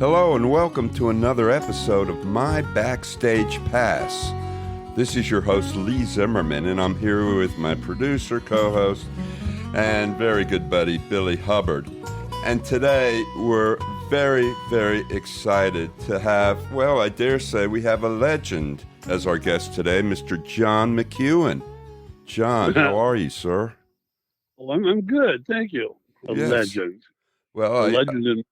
Hello and welcome to another episode of My Backstage Pass. This is your host Lee Zimmerman, and I'm here with my producer, co-host, and very good buddy Billy Hubbard. And today we're very, very excited to have, well, I dare say we have a legend as our guest today, Mr. John McEuen. John, how are you, sir? Well, I'm good, thank you. A Yes. legend. Well, A legend in...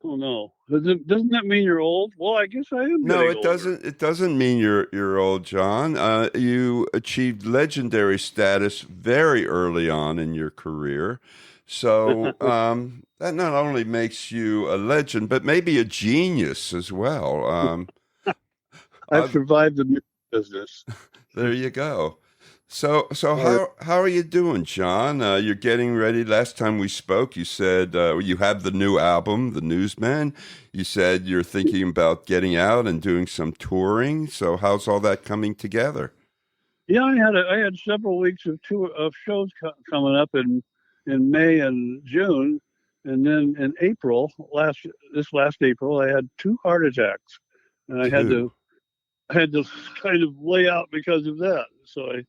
Oh no! Doesn't that mean you're old? Well, I guess I am. No, it older. doesn't. It doesn't mean you're old, John. You achieved legendary status very early on in your career, so that not only makes you a legend, but maybe a genius as well. I've survived the music business. There you go. So how are you doing, John? You're getting ready. Last time we spoke, you said you have the new album, The Newsman. You said you're thinking about getting out and doing some touring. So how's all that coming together? Yeah, I had several weeks of shows coming up in May and June, and then in April this last April, I had 2 heart attacks, and I had to kind of lay out because of that. So I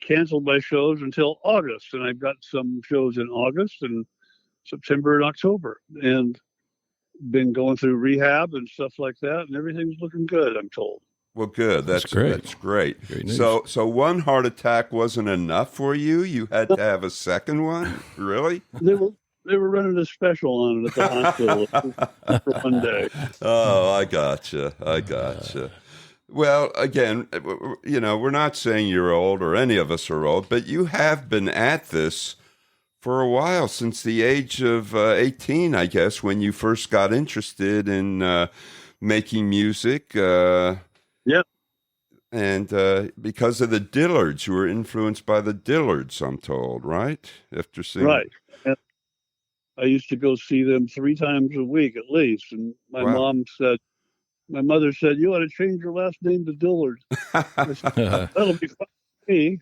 canceled my shows until August, and I've got some shows in August and September and October, and been going through rehab and stuff like that, and everything's looking good, I'm told. Well, good. That's great. That's great. Great news. So one heart attack wasn't enough for you. You had to have a second one. Really? They were running a special on it at the hospital for one day. Oh, I gotcha. Well, again, you know, we're not saying you're old or any of us are old, but you have been at this for a while, since the age of 18, I guess, when you first got interested in making music. Yep. And because of the Dillards, you were influenced by the Dillards, I'm told, right? After seeing... Right. And I used to go see them 3 times a week at least, and my mother said, "You ought to change your last name to Dillard." Said, that'll be fun for me.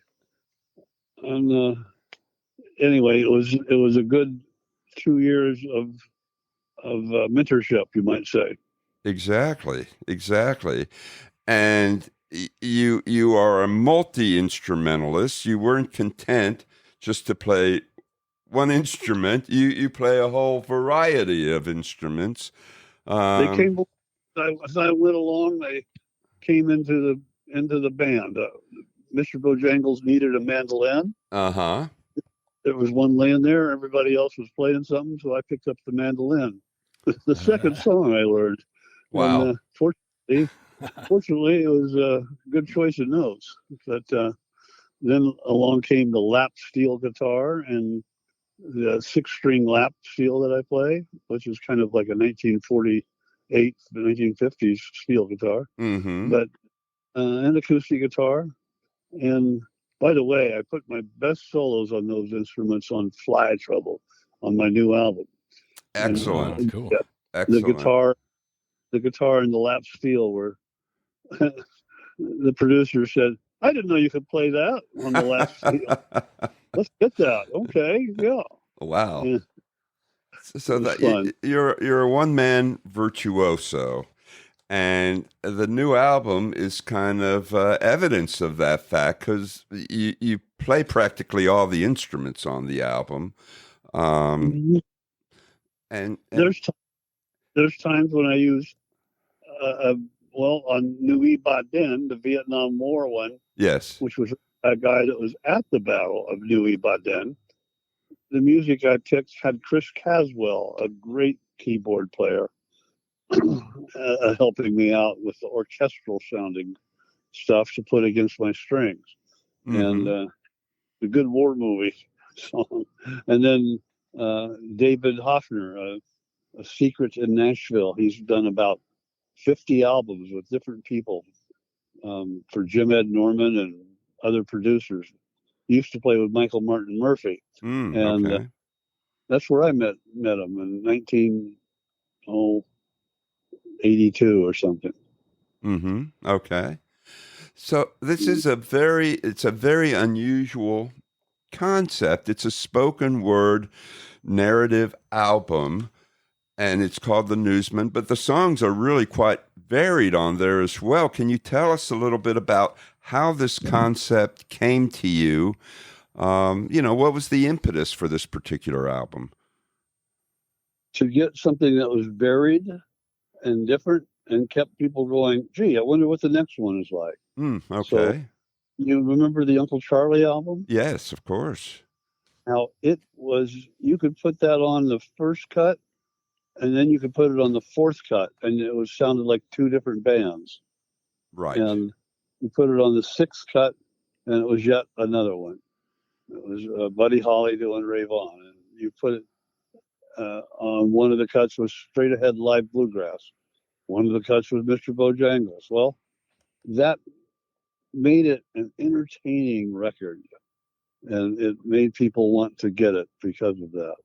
And anyway, it was a good 2 years of mentorship, you might say. Exactly. And you are a multi-instrumentalist. You weren't content just to play one instrument. You play a whole variety of instruments. They came. As I went along, they came into the band. Mr. Bojangles needed a mandolin. There was one laying there. Everybody else was playing something, so I picked up the mandolin. The second song I learned. Wow. And, fortunately, it was a good choice of notes. But then along came the lap steel guitar and the 6-string lap steel that I play, which is kind of like a 1950s steel guitar, but an acoustic guitar. And by the way, I put my best solos on those instruments on Fly Trouble on my new album. Excellent. And, cool. Excellent. The guitar and the lap steel were. The producer said, "I didn't know you could play that on the lap steel." Let's get that. Okay, yeah. Wow. Yeah. So that you're a one-man virtuoso, and the new album is kind of evidence of that fact, because you play practically all the instruments on the album. And there's times when I use on Nui Ba Din, the Vietnam War one. Yes. Which was a guy that was at the Battle of Nui Ba Din. The music I picked had Chris Caswell, a great keyboard player, helping me out with the orchestral sounding stuff to put against my strings. And the Good War Movie song. And then David Hoffner, A Secret in Nashville. He's done about 50 albums with different people for Jim Ed Norman and other producers. He used to play with Michael Martin Murphey. And that's where I met him in 1982 or something. Okay. So this is a very unusual concept. It's a spoken word narrative album. and it's called The Newsman, but the songs are really quite varied on there as well. Can you tell us a little bit about how this concept came to you? What was the impetus for this particular album? To get something that was varied and different and kept people going, gee, I wonder what the next one is like. Okay. So, you remember the Uncle Charlie album? Yes, of course. Now, it was, you could put that on the first cut, and then you could put it on the fourth cut, and it was sounded like two different bands. Right. And you put it on the sixth cut, and it was yet another one. It was Buddy Holly doing Rave On, and you put it on one of the cuts was Straight Ahead Live Bluegrass. One of the cuts was Mr. Bojangles. Well, that made it an entertaining record, and it made people want to get it because of that.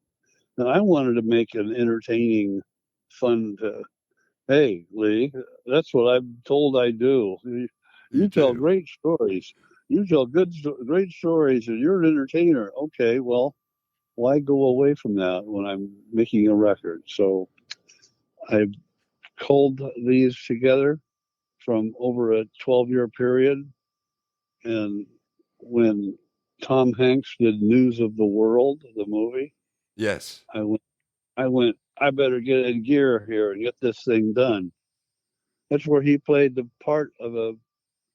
And I wanted to make an entertaining, fun. Hey, Lee, that's what I'm told I do. You tell great stories. You tell great stories, and you're an entertainer. Okay, well, why go away from that when I'm making a record? So I culled these together from over a 12-year period. And when Tom Hanks did News of the World, the movie, yes, I went, I better get in gear here and get this thing done. That's where he played the part of a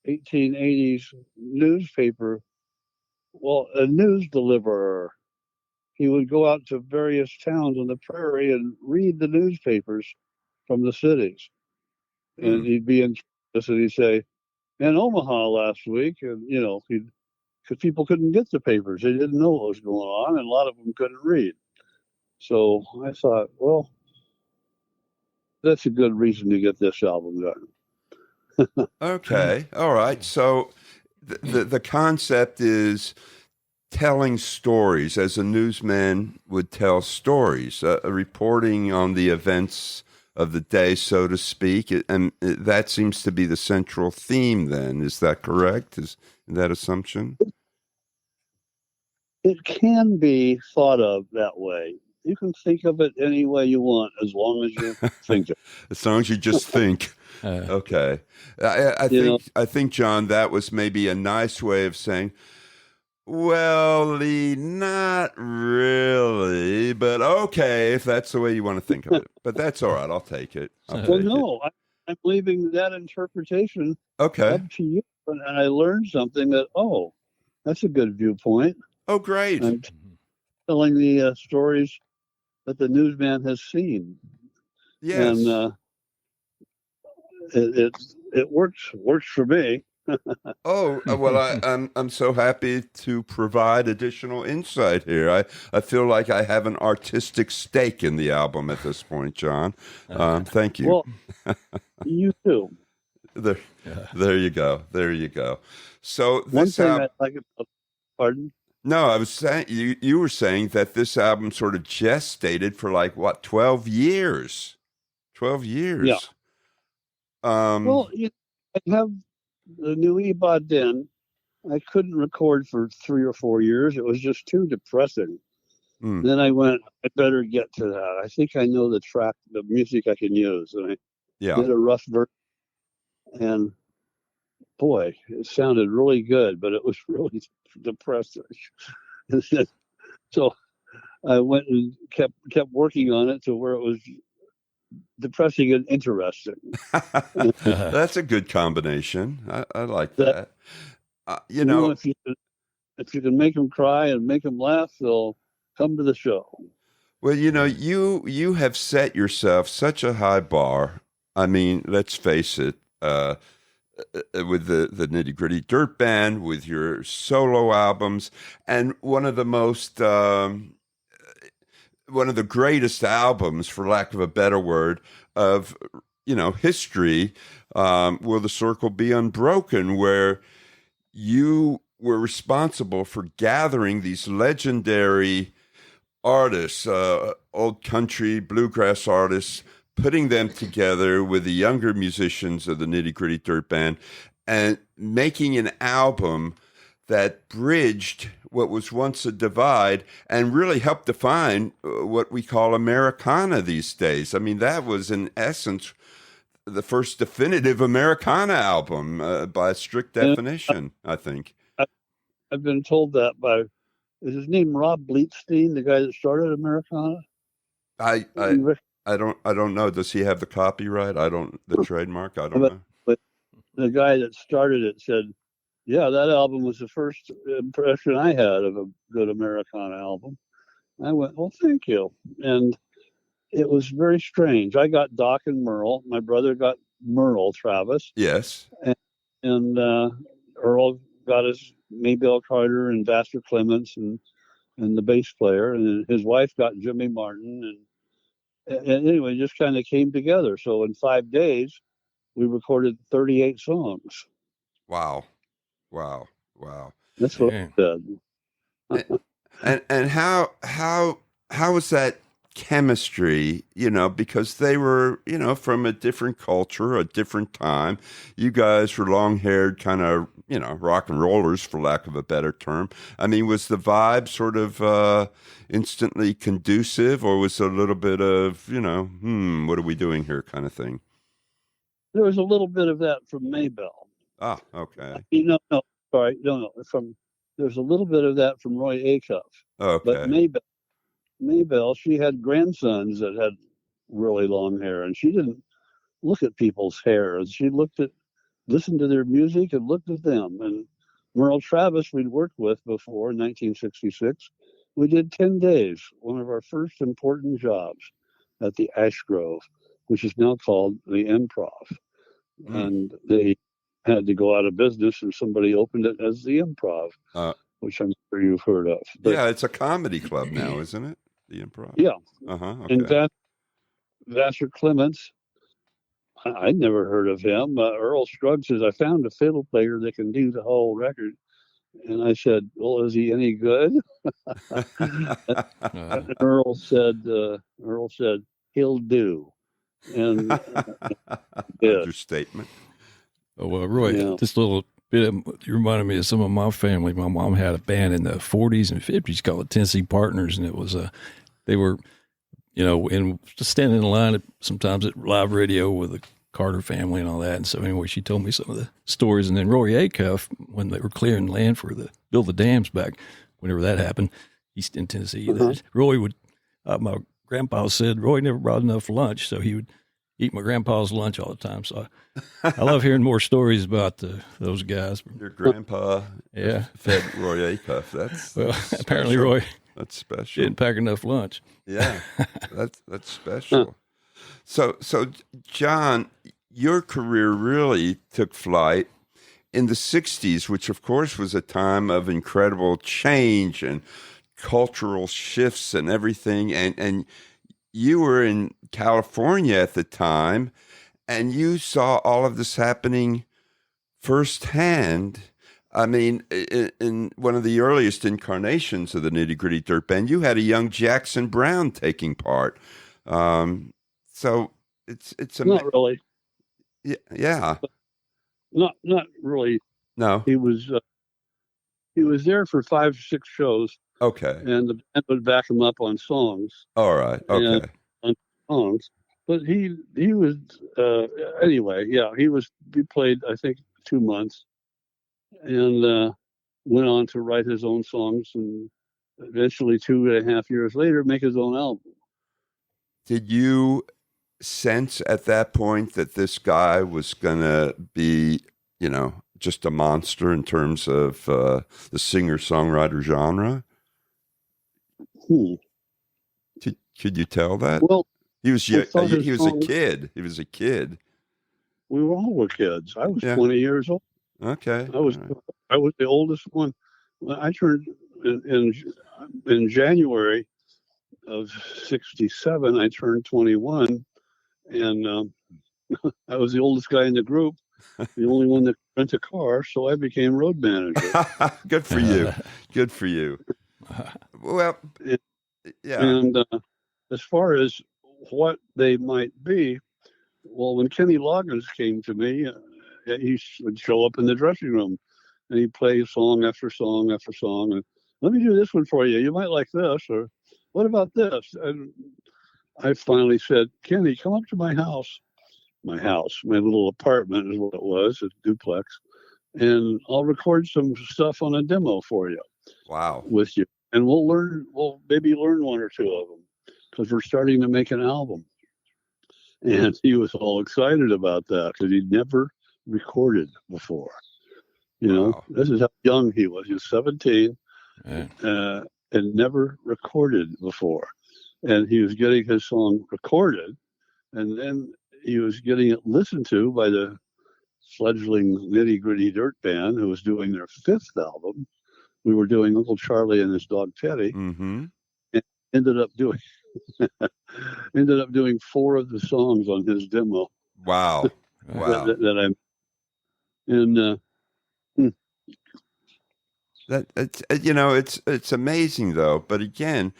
1880s newspaper, well, a news deliverer. He would go out to various towns on the prairie and read the newspapers from the cities. And he'd be in Kansas and he'd say, in Omaha last week, and because people couldn't get the papers. They didn't know what was going on, and a lot of them couldn't read. So I thought, well, that's a good reason to get this album done. Okay. All right. So the concept is telling stories as a newsman would tell stories, reporting on the events of the day, so to speak. And that seems to be the central theme then. Is that correct? Is that assumption? It can be thought of that way. You can think of it any way you want, as long as you think it. As long as you just think. Okay. I think, John, that was maybe a nice way of saying, well, Lee, not really, but okay, if that's the way you want to think of it. But that's all right. I'll take it. I'm leaving that interpretation up to you. And I learned something that, that's a good viewpoint. Oh, great. I'm telling the stories that the newsman has seen. Yes. And it works for me. Oh, well, I'm so happy to provide additional insight here. I feel like I have an artistic stake in the album at this point, John. Thank you. Well, you too. There you go. There you go. So one thing I like about, pardon? No, I was saying you were saying that this album sort of gestated for 12 years. 12 years. Yeah. Well, I have the new Ebod Den. I couldn't record for 3 or 4 years. It was just too depressing. Then I went, I better get to that. I think I know the music I can use. And I did a rough version. And boy, it sounded really good, but it was really depressing. So I went and kept working on it to where it was depressing and interesting. That's a good combination. I like that. If you can make them cry and make them laugh, they'll come to the show. Well, you have set yourself such a high bar. I mean, let's face it. With the Nitty Gritty Dirt Band, with your solo albums, and one of the greatest albums, for lack of a better word, of history, Will the Circle Be Unbroken, where you were responsible for gathering these legendary artists, old country bluegrass artists, putting them together with the younger musicians of the Nitty Gritty Dirt Band and making an album that bridged what was once a divide and really helped define what we call Americana these days. I mean, that was in essence the first definitive Americana album by strict And definition, I think. I, I've been told that by, is his name Rob Bleetstein, the guy that started Americana? I I I don't know. Does he have the copyright? The trademark? I don't But, know. but the guy that started it said, yeah, that album was the first impression I had of a good Americana album. I went, well, thank you. And it was very strange. I got Doc and Merle. My brother got Merle Travis. Yes. And Earl got his Maybelle Carter and Vassar Clements and the bass player. And his wife got Jimmy Martin. And anyway, just kind of came together. So in 5 days, we recorded 38 songs. Wow. Wow. Wow. That's what I said. And how was that chemistry, because they were, from a different culture, a different time. You guys were long-haired kind of, rock and rollers, for lack of a better term. I mean, was the vibe sort of instantly conducive, or was it a little bit of, what are we doing here kind of thing? There was a little bit of that from Maybelle. Ah, okay. No, sorry, no. There's a little bit of that from Roy Acuff. Okay. But Maybelle, she had grandsons that had really long hair, and she didn't look at people's hair. She listened to their music and looked at them. And Merle Travis, we'd worked with before in 1966. We did 10 days, one of our first important jobs at the Ash Grove, which is now called the Improv. And they had to go out of business, and somebody opened it as the Improv, which I'm sure you've heard of. But, yeah, it's a comedy club now, isn't it? The Improv. Yeah. Okay. And Vassar Clements, I'd never heard of him. Earl Scruggs says, I found a fiddle player that can do the whole record. And I said, well, is he any good? Earl said, he'll do. And understatement. Oh, well, Roy, this little bit you reminded me of some of my family. My mom had a band in the 40s and 50s called the Tennessee Partners, and it was they were, just standing in line sometimes at live radio with the Carter family and all that. And so anyway, she told me some of the stories. And then Roy Acuff, when they were clearing land for build the dams back, whenever that happened, East in Tennessee, Roy would, my grandpa said Roy never brought enough lunch, so he would eat my grandpa's lunch all the time. So I love hearing more stories about those guys. Your grandpa fed Roy Acuff. That's apparently Roy. That's special. Didn't pack enough lunch. Yeah, that's special. So John, your career really took flight in the 60s, which of course was a time of incredible change and cultural shifts and everything. And you were in California at the time, and you saw all of this happening firsthand. I mean, in one of the earliest incarnations of the Nitty Gritty Dirt Band, you had a young Jackson Browne taking part. So it's not really. Yeah. Not really. No. He was there for 5 or 6 shows. Okay. And the band would back him up on songs. All right. Okay. On songs, but he was anyway. Yeah, he played I think 2 months, and went on to write his own songs, and eventually 2.5 years later make his own album. Did you sense at that point that this guy was gonna be, just a monster in terms of the singer-songwriter genre? Could you tell that? Well, he was a kid. He was a kid. We all were kids. I was 20 years old. Okay. I was the oldest one. I turned in January of 67. I turned 21, and I was the oldest guy in the group, the only one that rent a car. So I became road manager. Good for you. Good for you. Well, yeah. And as far as what they might be, well, when Kenny Loggins came to me, he would show up in the dressing room and he'd play song after song after song. And let me do this one for you. You might like this, or what about this? And I finally said, Kenny, come up to my house. My little apartment is what it was, a duplex, and I'll record some stuff on a demo for you. Wow. With you, and we'll maybe learn one or two of them, because we're starting to make an album. And he was all excited about that, because he'd never recorded before. You know, this is how young he was. He was 17, and never recorded before. And he was getting his song recorded, and then he was getting it listened to by the fledgling Nitty Gritty Dirt Band, who was doing their 5th album. We were doing Uncle Charlie and his dog Teddy, and ended up doing 4 of the songs on his demo. Wow! Wow! that it's amazing though. But again,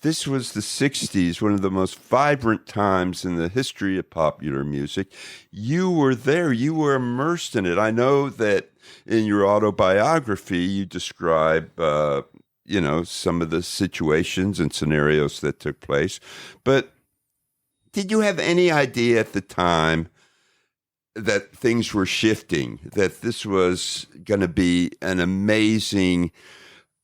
this was the 60s, one of the most vibrant times in the history of popular music. You were there. You were immersed in it. I know that in your autobiography, you describe, some of the situations and scenarios that took place. But did you have any idea at the time that things were shifting, that this was going to be an amazing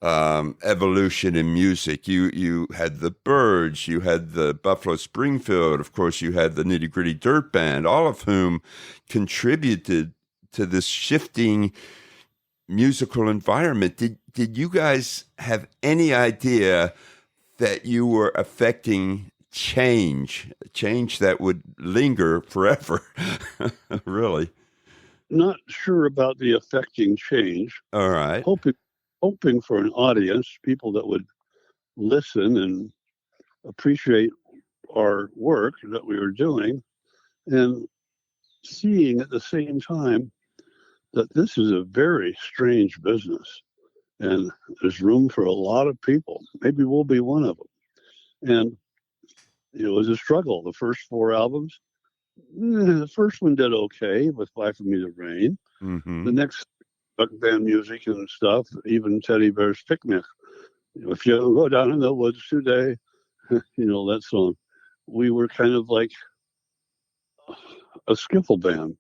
evolution in music? You had the Byrds, you had the Buffalo Springfield, of course you had the Nitty Gritty Dirt Band, all of whom contributed to this shifting musical environment. Did you guys have any idea that you were affecting change that would linger forever? Really? Not sure about the affecting change. All right. Hoping for an audience, people that would listen and appreciate our work that we were doing, and seeing at the same time that this is a very strange business and there's room for a lot of people. Maybe we'll be one of them. And it was a struggle. The first 4 albums, the first one did okay with Fly For Me to Rain. The next band music and stuff, even Teddy Bear's Picnic. If you go down in the woods today, that song. We were kind of like a skiffle band.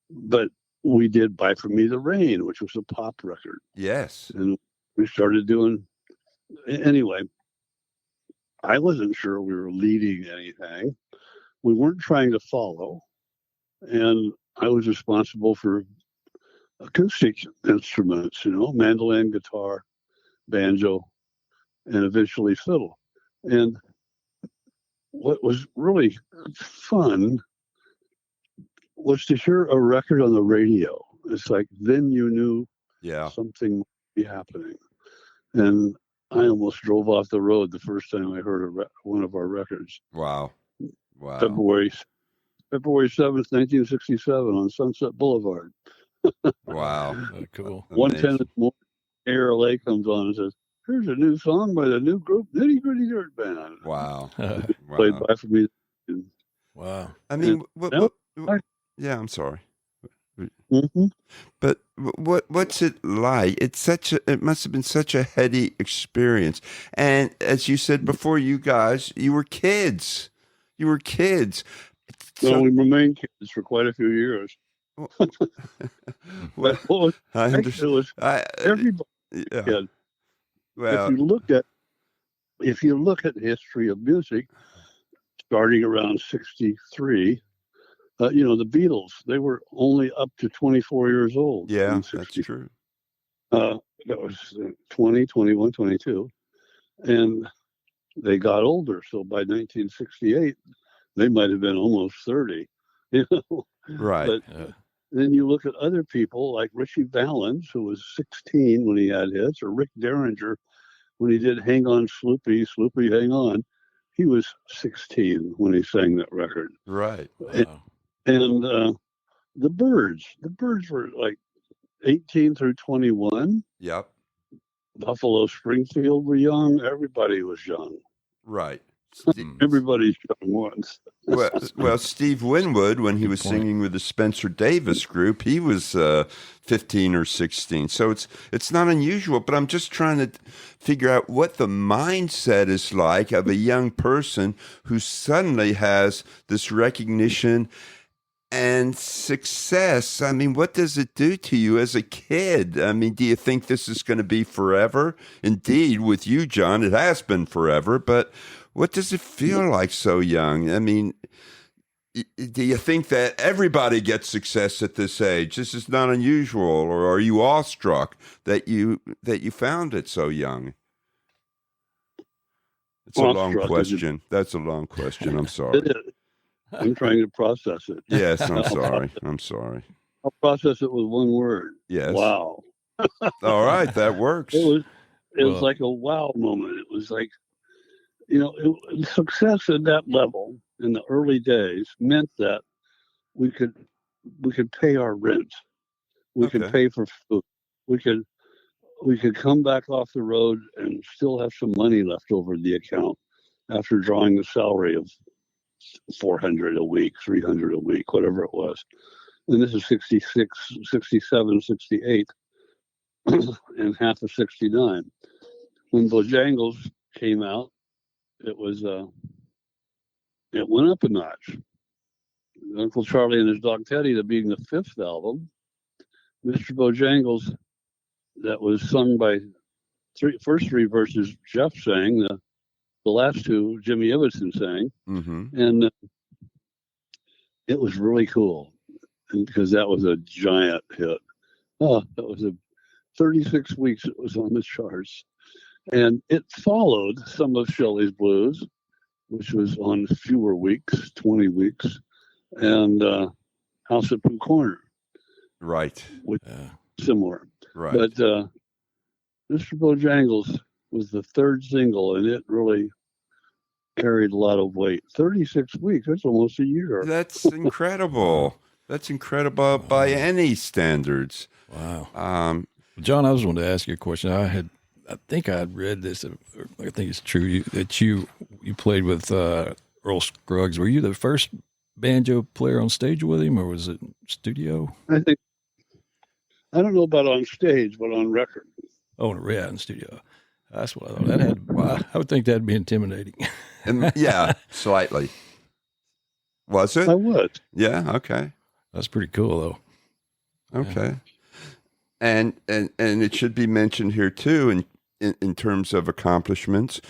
But we did Buy For Me the Rain, which was a pop record. Yes. And we started doing, anyway, I wasn't sure we were leading anything. We weren't trying to follow. And I was responsible for acoustic instruments, mandolin, guitar, banjo, and eventually fiddle. And what was really fun was to hear a record on the radio. It's like, then you knew something would be happening. And I almost drove off the road the first time I heard one of our records. Wow. February 7th, 1967 on Sunset Boulevard. Wow. Cool. 1:10 in the morning, ARLA comes on and says, here's a new song by the new group, Nitty Gritty Dirt Band. Wow. Played Buy For Me. Wow. I mean, yeah, I'm sorry. But what's it like? It must have been such a heady experience. And as you said before, you were kids. So we remained kids for quite a few years. Well, I understand. It was everybody. Yeah. Well, if you look at the history of music, starting around 63, the Beatles, they were only up to 24 years old. Yeah, that's true. That was 20, 21, 22. And they got older. So by 1968, they might have been almost 30. Right. But then you look at other people like Richie Valens, who was 16 when he had hits, or Rick Derringer when he did Hang On Sloopy, Sloopy Hang On. He was 16 when he sang that record. Right. Wow. And the Byrds were like 18 through 21. Yep. Buffalo Springfield were young. Everybody was young. Right. Everybody's young once. Well, Steve Winwood, when he was singing with the Spencer Davis group, he was 15 or 16. So it's not unusual, but I'm just trying to figure out what the mindset is like of a young person who suddenly has this recognition and success. I mean, what does it do to you as a kid? I mean, do you think this is going to be forever? Indeed, with you, John, it has been forever, but what does it feel like so young? I mean, do you think that everybody gets success at this age? This is not unusual, or are you awestruck that you found it so young? It's a long question. That's a long question. I'm sorry. I'm trying to process it. Yes, I'm sorry. I'll process it with one word. Yes. Wow. All right, that works. It was like a wow moment. It was like, success at that level in the early days meant that we could pay our rent. We could pay for food. We could come back off the road and still have some money left over in the account after drawing the salary of $400 a week, $300 a week, whatever it was. And this is 66, 67, 68, and half of 69. When Bojangles came out, it went up a notch. Uncle Charlie and his dog Teddy, that being the fifth album, Mr. Bojangles, that was sung by first three verses Jeff sang, the last two Jimmy Ibbotson sang, and it was really cool because that was a giant hit. Oh, that was 36 weeks it was on the charts, and it followed some of Shelley's Blues, which was on fewer weeks, 20 weeks, and House at Pooh Corner, right, which similar, right. But Mr. Bojangles was the third single, and it really carried a lot of weight. 36 weeks, that's almost a year. That's incredible. That's incredible by any standards. Wow. John, I was wanting to ask you a question. I think I had read this. I think it's true that you played with Earl Scruggs. Were you the first banjo player on stage with him, or was it studio? I don't know about on stage, but on record. Oh, yeah, in studio. That's what I thought. I would think that'd be intimidating. Yeah, slightly. Was it? I would. Yeah. Okay. That's pretty cool, though. Okay. Yeah. And it should be mentioned here too, in terms of accomplishments,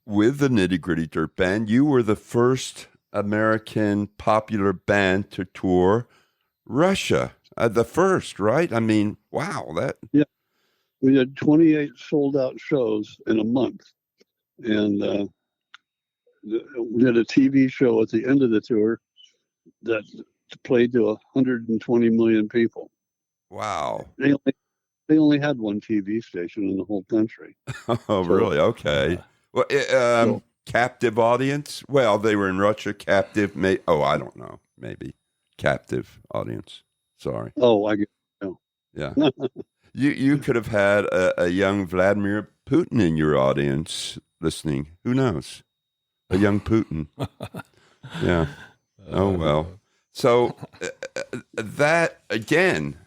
with the Nitty Gritty Dirt Band, you were the first American popular band to tour Russia. The first, right? I mean, wow. Yeah. We had 28 sold out shows in a month, and we did a TV show at the end of the tour that played to 120 million people. Wow. They only had one TV station in the whole country. Oh, really? Okay. Well, captive audience? Well, they were in Russia. Captive? I don't know. Maybe captive audience. Sorry. Oh, I get it. Yeah. You could have had a young Vladimir Putin in your audience listening. Who knows? A young Putin. Yeah. Oh, well. So that, again,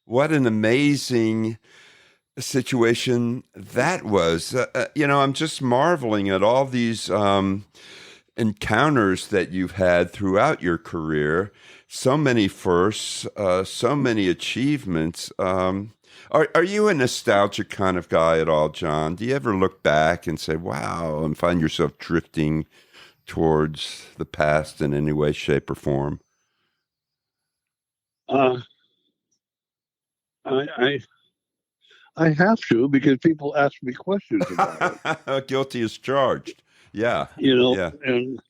what an amazing situation that was. I'm just marveling at all these encounters that you've had throughout your career. So many firsts, so many achievements. Are you a nostalgic kind of guy at all, John? Do you ever look back and say, wow, and find yourself drifting towards the past in any way, shape, or form? I have to, because people ask me questions about it. Guilty as charged. Yeah. Yeah. And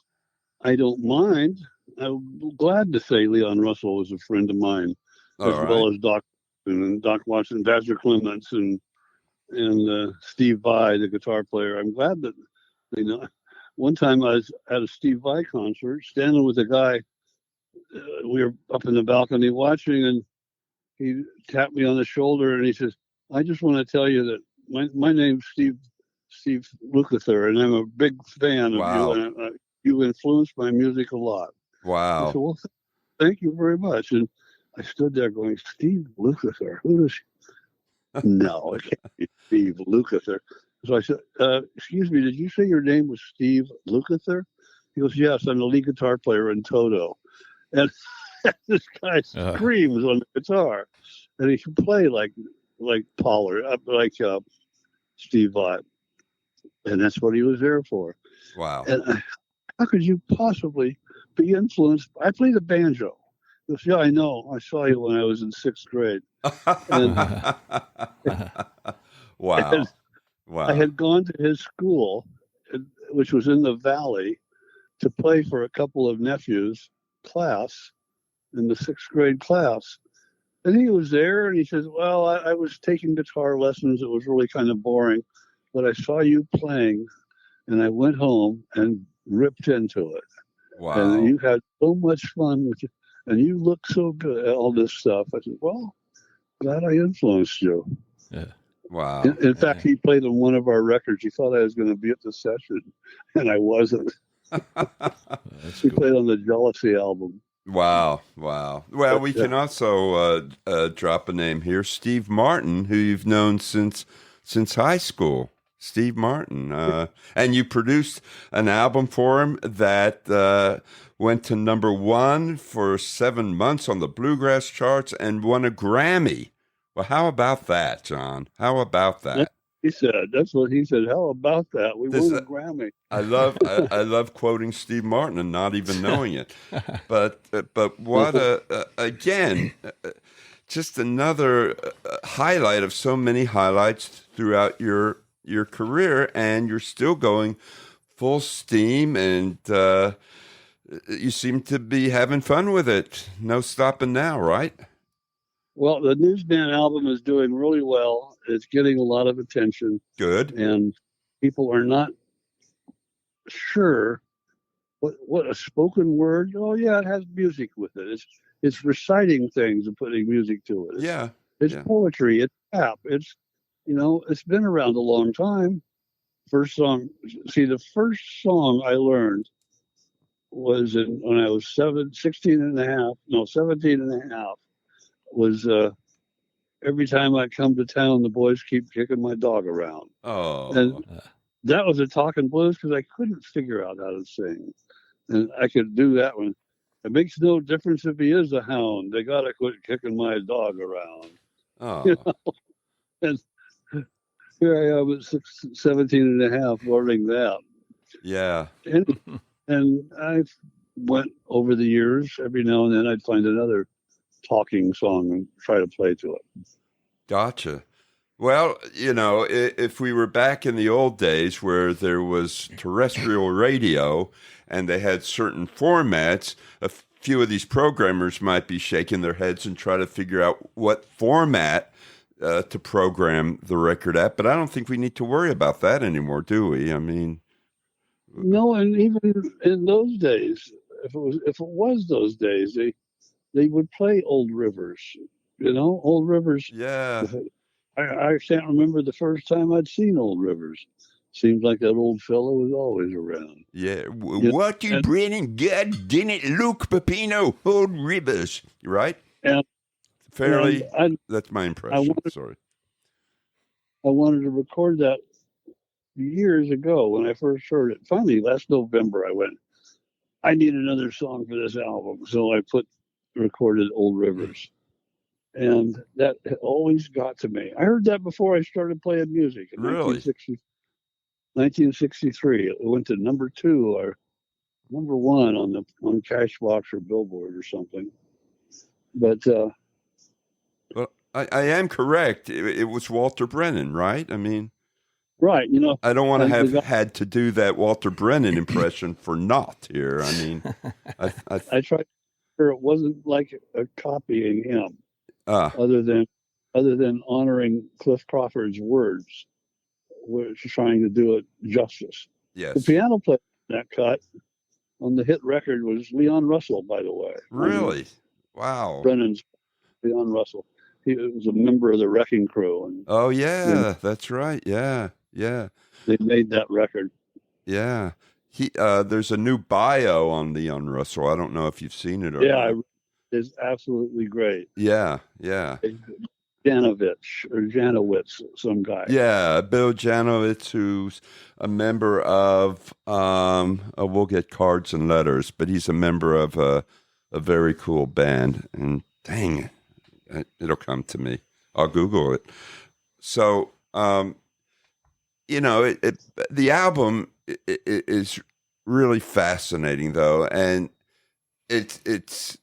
I don't mind. I'm glad to say Leon Russell was a friend of mine, well as Doc Watson, Badger Clements, and Steve Vai, the guitar player. I'm glad that one time I was at a Steve Vai concert, standing with a guy. We were up in the balcony watching, and he tapped me on the shoulder and he says, "I just want to tell you that my name's Steve Steve Lukather, and I'm a big fan of Wow. you, and you influenced my music a lot. Wow. I said, well, thank you very much. And I stood there going, Steve Lukather, who does he? No, it can't be Steve Lukather. So I said, excuse me, did you say your name was Steve Lukather? He goes, yes, I'm the lead guitar player in Toto. And this guy screams on the guitar. And he can play like Pollard, like Steve Vai. And that's what he was there for. Wow. And how could you possibly be influenced? I play the banjo. He goes, yeah, I know. I saw you when I was in 6th grade. And, wow. And wow. I had gone to his school, which was in the valley, to play for a couple of nephews' class, in the 6th grade class. And he was there, and he says, well, I was taking guitar lessons. It was really kind of boring. But I saw you playing, and I went home and ripped into it. Wow. And you had so much fun with it, and you look so good at all this stuff. I said, well, glad I influenced you. Yeah. Wow. In fact, he played on one of our records. He thought I was going to be at the session, and I wasn't. He played on the Jealousy album. Wow. Wow. Well, we can also drop a name here, Steve Martin, who you've known since high school. Steve Martin. And you produced an album for him that went to _1 for 7 months on the bluegrass charts and won a Grammy. Well, how about that, John? How about that? He said, that's what he said. How about that? We won a Grammy. I love quoting Steve Martin and not even knowing it. But what again, just another highlight of so many highlights throughout your career, and you're still going full steam, and you seem to be having fun with it. No stopping now, right? Well, the Newsman album is doing really well. It's getting a lot of attention. Good. And people are not sure what a spoken word. Oh, yeah, it has music with it. It's reciting things and putting music to it. It's poetry. It's rap. It's been around a long time. First song. See, the first song I learned was when I was 17 and a half. Was every time I come to town, the boys keep kicking my dog around. Oh. And that was a talking blues because I couldn't figure out how to sing. And I could do that one. It makes no difference if he is a hound. They got to quit kicking my dog around. Oh. And here I am at 17 and a half learning that. Yeah. And I went over the years, every now and then I'd find another talking song and try to play to it. Gotcha. Well, if we were back in the old days where there was terrestrial radio and they had certain formats, a few of these programmers might be shaking their heads and try to figure out what format to program the record at. But I don't think we need to worry about that anymore, do we? I mean, no. And even in those days, if it was those days, they would play old rivers, old rivers. Yeah. I can't remember the first time I'd seen old rivers. Seems like that old fellow was always around. Yeah. What you bringing? God didn't it, Luke Pepino, old rivers, right? And fairly. That's my impression. Sorry. I wanted to record that years ago when I first heard it. Finally, last November, I went, I need another song for this album. So I recorded Old Rivers. And that always got to me. I heard that before I started playing music in 1963. It went to #2 or #1 on Cashbox or Billboard or something. But well, I am correct. It was Walter Brennan, right? I mean, right. I don't want to have had to do that Walter Brennan impression for naught here. I mean, I tried. It wasn't like a copying him, other than honoring Cliff Crawford's words, which is trying to do it justice. Yes. The piano player in that cut on the hit record was Leon Russell, by the way. Really? Wow. Brennan's Leon Russell. He was a member of the Wrecking Crew. And, oh yeah, that's right. Yeah. they made that record. Yeah. There's a new bio on Leon Russell. I don't know if you've seen it or not. It's absolutely great. Yeah. Janowitz, some guy. Yeah, Bill Janowitz, who's a member of, we'll get cards and letters, but he's a member of a very cool band. And dang it, it'll come to me. I'll Google it. So, the album is really fascinating, though, and it's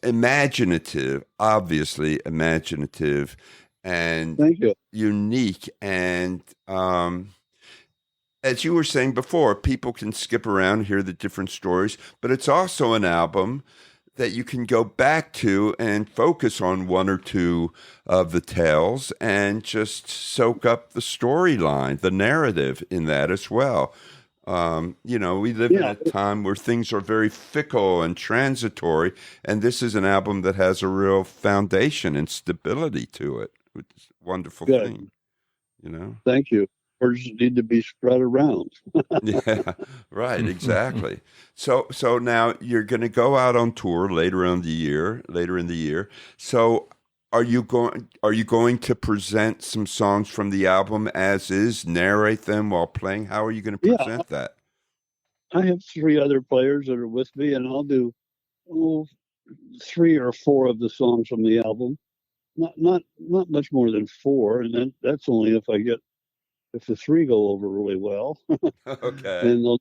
imaginative, obviously imaginative, and Thank you. Unique. And as you were saying before, people can skip around and hear the different stories, but it's also an album that you can go back to and focus on one or two of the tales and just soak up the storyline, the narrative in that as well. We live in a time where things are very fickle and transitory, and this is an album that has a real foundation and stability to it, which is a wonderful thing, Thank you. Words need to be spread around. Yeah, right, exactly. So now you're going to go out on tour later in the year. So are you going to present some songs from the album as is, narrate them while playing? How are you going to present that? I have 3 other players that are with me, and I'll do 3 or 4 of the songs from the album. Not much more than 4, and then that's only if the 3 go over really well. Okay. And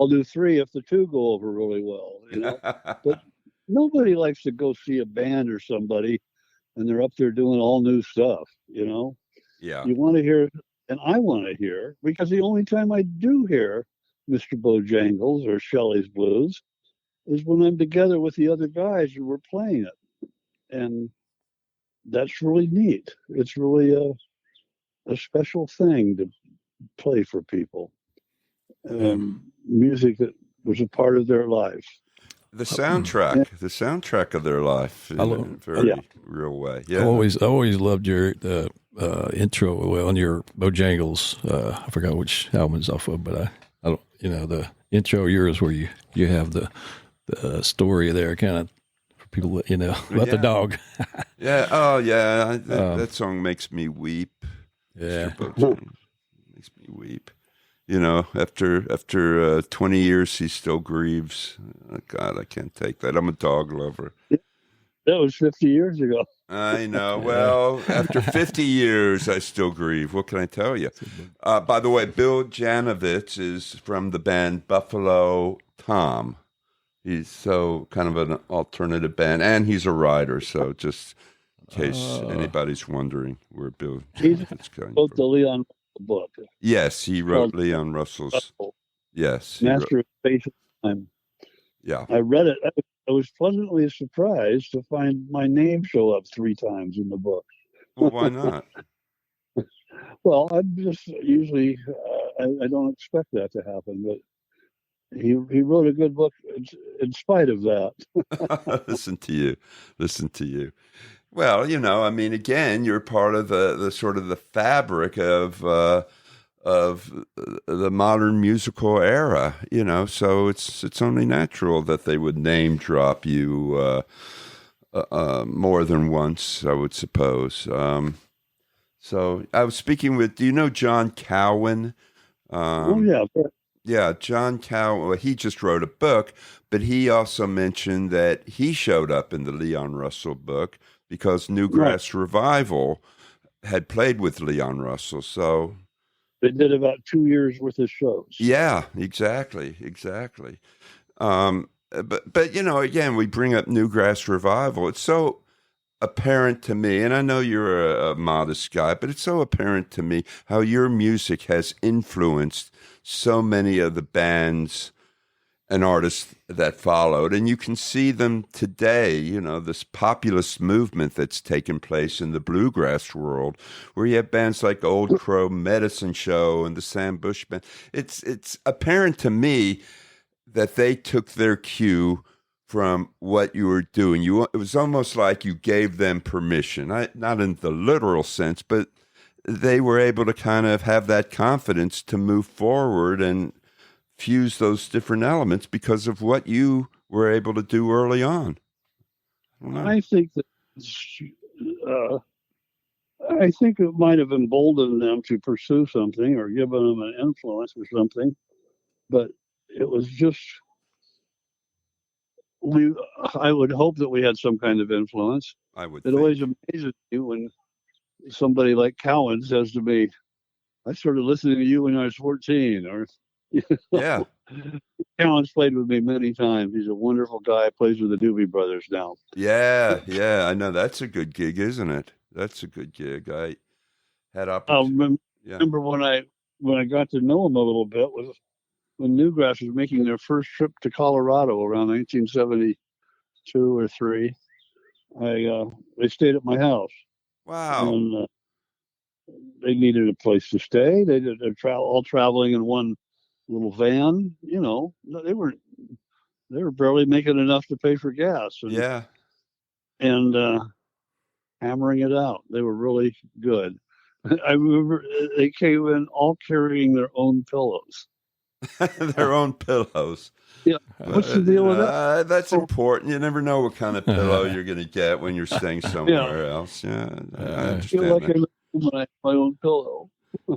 I'll do 3 if the 2 go over really well. But nobody likes to go see a band or somebody and they're up there doing all new stuff. Yeah. You want to hear, and I want to hear, because the only time I do hear Mr. Bojangles or Shelley's Blues is when I'm together with the other guys and we're playing it. And that's really neat. It's really a special thing to play for people. Music that was a part of their life. The soundtrack of their life in a very real way. Yeah. I always loved your intro on your Bojangles. I forgot which album it's off of, but I don't, the intro of yours where you have the story there, kind of for people, about the dog. Yeah. Oh yeah. That song makes me weep. Yeah. Makes me weep. After 20 years, he still grieves. Oh, God, I can't take that. I'm a dog lover. That was 50 years ago. I know. Well, after 50 years, I still grieve. What can I tell you? By the way, Bill Janowitz is from the band Buffalo Tom. He's so kind of an alternative band, and he's a writer. So just in case anybody's wondering where Bill Janowitz going wrote from. the Leon book. Yes, he wrote Leon Russell's. Yes, Master of Space and Time. Yeah, I read it. I was pleasantly surprised to find my name show up 3 times in the book. Well, why not? Well, I'm just usually I don't expect that to happen, but he wrote a good book in spite of that. Listen to you. Well, again, you're part of the sort of the fabric of the modern musical era, so it's only natural that they would name drop you more than once, I would suppose. So I was speaking with, do you know John McEuen? Yeah. Yeah, John McEuen. Well, he just wrote a book, but he also mentioned that he showed up in the Leon Russell book because Newgrass Revival had played with Leon Russell. So they did about 2 years worth of shows. Yeah, exactly. But again, we bring up Newgrass Revival. It's so apparent to me, and I know you're a modest guy, but it's so apparent to me how your music has influenced so many of the bands and artists that followed. And you can see them today, this populist movement that's taken place in the bluegrass world, where you have bands like Old Crow Medicine Show and the Sam Bush Band. It's apparent to me that they took their cue from what you were doing. It was almost like you gave them permission, not in the literal sense, but they were able to kind of have that confidence to move forward and fuse those different elements because of what you were able to do early on. I think that I think it might have emboldened them to pursue something or given them an influence or something, but it was just I would hope that we had some kind of influence. I would. It always amazes me when somebody like Cowan says to me, "I started listening to you when I was 14," or yeah. Cowan's played with me many times. He's a wonderful guy. Plays with the Doobie Brothers now. Yeah, I know that's a good gig, isn't it? That's a good gig. I had remember when I got to know him a little bit was when Newgrass was making their first trip to Colorado around 1972 or 3. They stayed at my house. Wow. And they needed a place to stay. They did all traveling in one little van. You know, they were barely making enough to pay for gas. And hammering it out. They were really good. I remember they came in all carrying their own pillows. Their own pillows. Yeah. What's the deal with that? That's important. You never know what kind of pillow you're going to get when you're staying somewhere else. Yeah, I understand. I feel like I have my own pillow.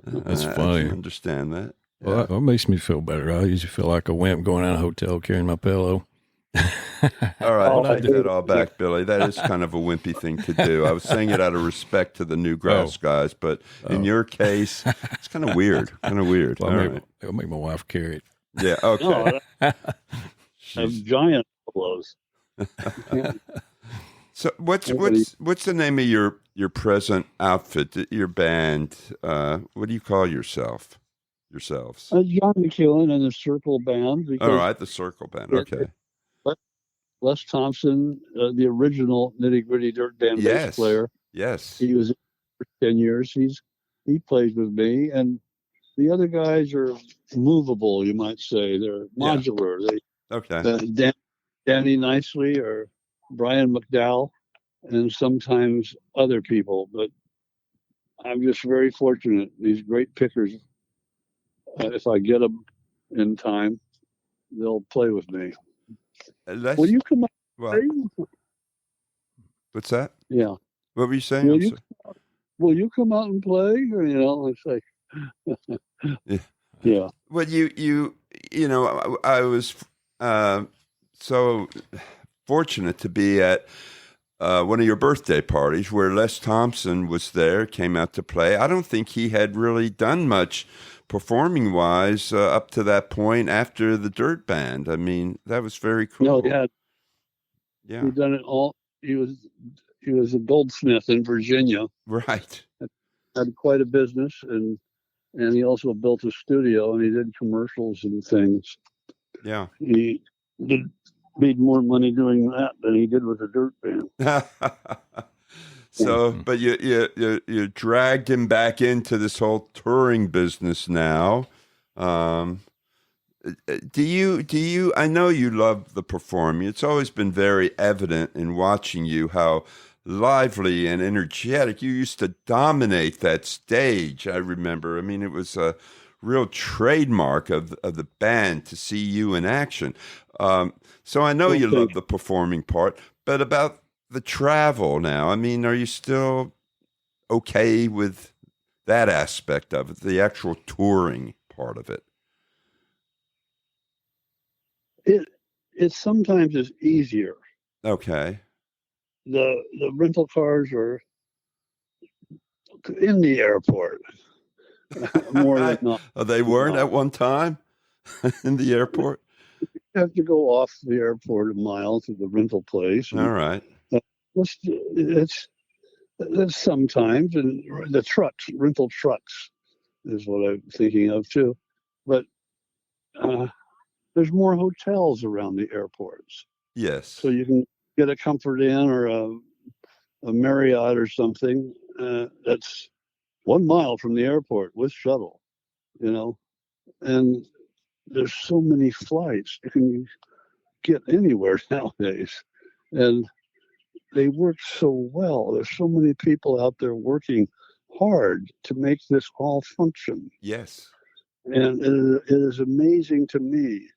That's funny. I understand that. Yeah. Well, that makes me feel better. I usually feel like a wimp going out of a hotel carrying my pillow. All right, I'll take that all back, Billy. That is kind of a wimpy thing to do. I was saying it out of respect to the Newgrass guys, but in your case, it's kind of weird. Well, I'll make my wife carry it. Yeah, okay. No, have giant pillows. So what's the name of your present outfit, your band? What do you call yourselves? John McEuen and the Circle Band. All right, the Circle Band. Okay. Les Thompson, the original Nitty Gritty Dirt Band bass player. Yes. He was for 10 years. He plays with me, and the other guys are movable, you might say. They're modular. Okay. Danny Nicely or Brian McDowell, and sometimes other people. But I'm just very fortunate. These great pickers, if I get them in time, they'll play with me. Will you come out and play? What's that? Yeah. What were you saying? Will you come out and play? Or, it's like, yeah. Well, you know, I was so fortunate to be at one of your birthday parties where Les Thompson was there, came out to play. I don't think he had really done much performing wise up to that point after the Dirt Band. I mean, that was very cool. No, he had. Yeah. He'd done it all. He was a goldsmith in Virginia. Right. Had quite a business, and he also built a studio, and he did commercials and things. Yeah. He made more money doing that than he did with the Dirt Band. So, but you dragged him back into this whole touring business now. Do you? I know you love the performing. It's always been very evident in watching you how lively and energetic you used to dominate that stage. I remember. I mean, it was a real trademark of the band to see you in action. So I know you love the performing part, but about the travel now, I mean, are you still okay with that aspect of it, the actual touring part of it? It sometimes is easier. Okay. The rental cars are in the airport more than not. They weren't at one time in the airport? You have to go off the airport a mile to the rental place. All right. It's sometimes, and the rental trucks is what I'm thinking of too. But there's more hotels around the airports. Yes. So you can get a Comfort Inn or a Marriott or something that's 1 mile from the airport with shuttle, and there's so many flights. You can get anywhere nowadays. And they work so well. There's so many people out there working hard to make this all function. Yes. And it is amazing to me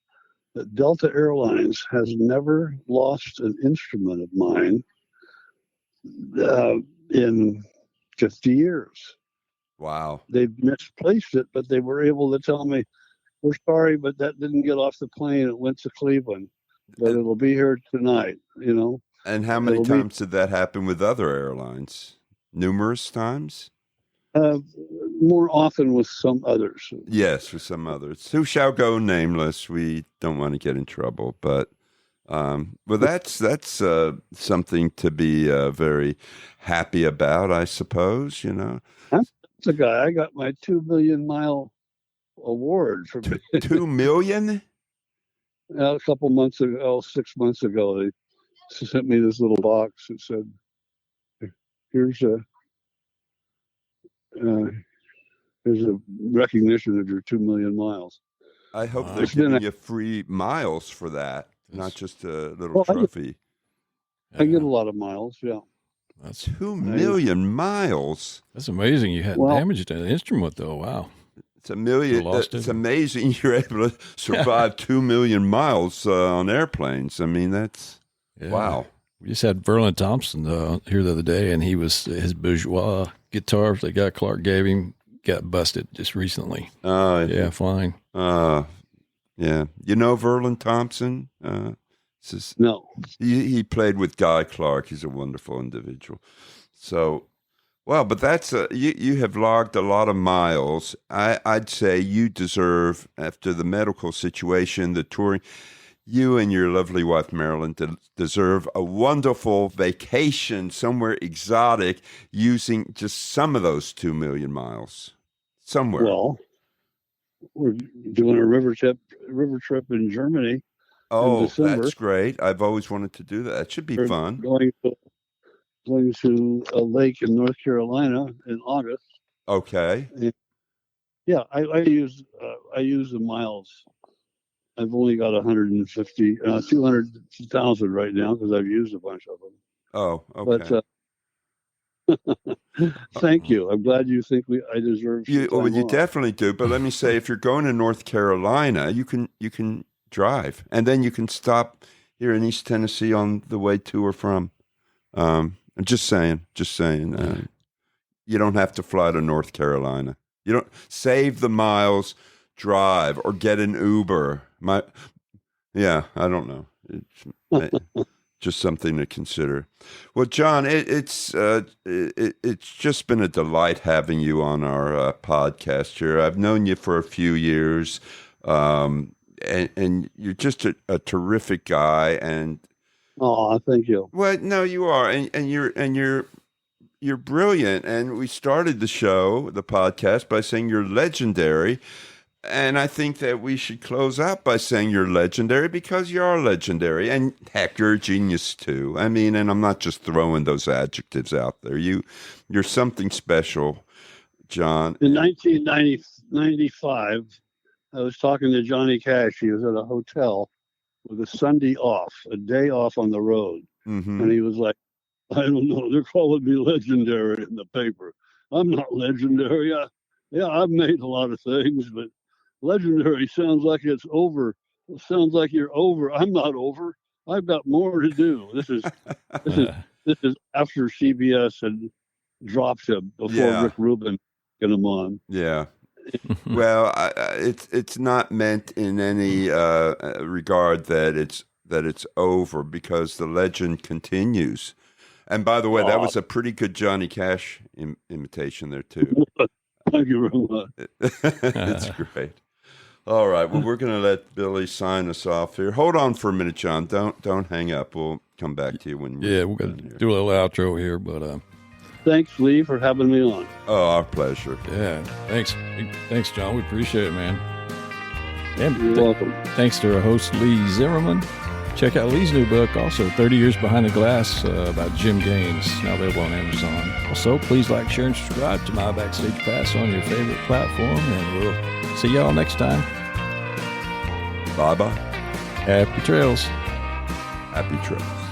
that Delta Airlines has never lost an instrument of mine in 50 years. Wow. They've misplaced it, but they were able to tell me, we're sorry, but that didn't get off the plane. It went to Cleveland, but it'll be here tonight, And how many times did that happen with other airlines? Numerous times? More often with some others. Yes, with some others. Who shall go nameless? We don't want to get in trouble, but well, that's something to be very happy about, I suppose. That's the guy. I got my 2 million mile award for 2 million. A couple months ago, 6 months ago, they sent me this little box that said, "Here's a recognition of your 2 million miles." I hope they're giving you free miles for that, not just a little trophy. I get a lot of miles, yeah. That's 2 million miles. That's amazing. You hadn't damaged an instrument, though. Wow. It's a million. It's amazing you're able to survive 2 million miles on airplanes. I mean, that's wow. We just had Verlin Thompson here the other day, and his bourgeois guitar that Guy Clark gave him got busted just recently. Yeah, flying. Yeah. You know Verlin Thompson? No. He played with Guy Clark. He's a wonderful individual. So, well, but that's you have logged a lot of miles. I'd say you deserve, after the medical situation, the touring, you and your lovely wife, Marilyn, deserve a wonderful vacation somewhere exotic using just some of those 2 million miles somewhere. Well, we're doing a river trip in Germany. Oh, that's great. I've always wanted to do that. It should be fun. Going to a lake in North Carolina in August. Okay. And yeah, I use the miles. I've only got 200,000 right now because I've used a bunch of them. Oh, okay. But thank you. I'm glad you think I deserve. You definitely do. But let me say, if you're going to North Carolina, you can drive, and then you can stop here in East Tennessee on the way to or from. Just saying. You don't have to fly to North Carolina. You don't save the miles, drive, or get an Uber. I don't know. It's just something to consider. Well, John, it's just been a delight having you on our podcast here. I've known you for a few years, and you're just a terrific guy. And oh, thank you. Well, no, you are, and you're brilliant. And we started the podcast, by saying you're legendary. And I think that we should close out by saying you're legendary, because you are legendary. And heck, you're a genius too. I mean, and I'm not just throwing those adjectives out there. You're something special, John. In 1995, I was talking to Johnny Cash. He was at a hotel with a Sunday off, a day off on the road. Mm-hmm. And he was like, I don't know, they're calling me legendary in the paper. I'm not legendary. Yeah, I've made a lot of things, but legendary sounds like it's over. It sounds like you're over. I'm not over. I've got more to do. This is after CBS had dropped him before Rick Rubin got him on. Yeah. Well, it's not meant in any regard that it's over, because the legend continues. And by the way, that was a pretty good Johnny Cash imitation there too. Thank you very much. It's great. All right. Well, we're going to let Billy sign us off here. Hold on for a minute, John. Don't hang up. We'll come back to you when we're going to do a little outro here. But thanks, Lee, for having me on. Oh, our pleasure. Yeah. Thanks, John. We appreciate it, man. And you're welcome. Thanks to our host, Lee Zimmerman. Check out Lee's new book, also 30 Years Behind the Glass, about Jim Gaines, now available on Amazon. Also, please like, share, and subscribe to My Backstage Pass on your favorite platform, and we'll see y'all next time. Bye-bye. Happy trails. Happy trails.